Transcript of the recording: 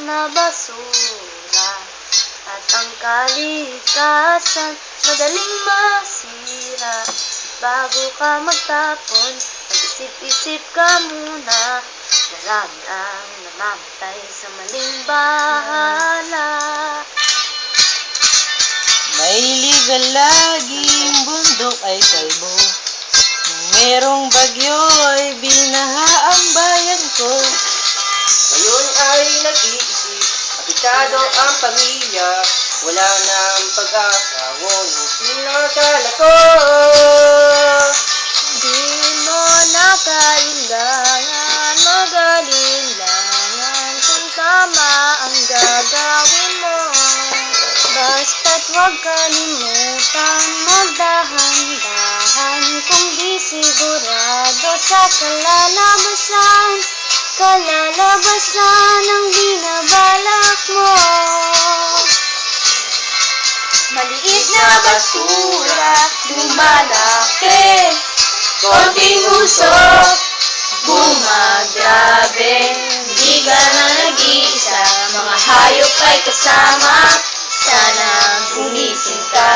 na basura. At ang kalikasan madaling masira. Bago ka magtapon, mag-isip-isip ka muna. Marami ang namamatay sa maling bahala. May ligal laging bundok ay kalbo. Nung merong bagyo ay binaha ang bayan ko. Ngayon ay nag-iisip, apektado ang pamilya. Wala nang pag-asa, ngunit pinakala ko. Di mo na kailangan mag-alinlangan kung tama ang gagawin mo. Basta't huwag kalimutan magdahan-dahan kung di sigurado sa kalalabasan ang binabalak mo. Maliit na basura, lumalaki, konting usok, bumagrabe. Di ka na nag-iisa, mga hayop ay kasama. Sana gumising ka.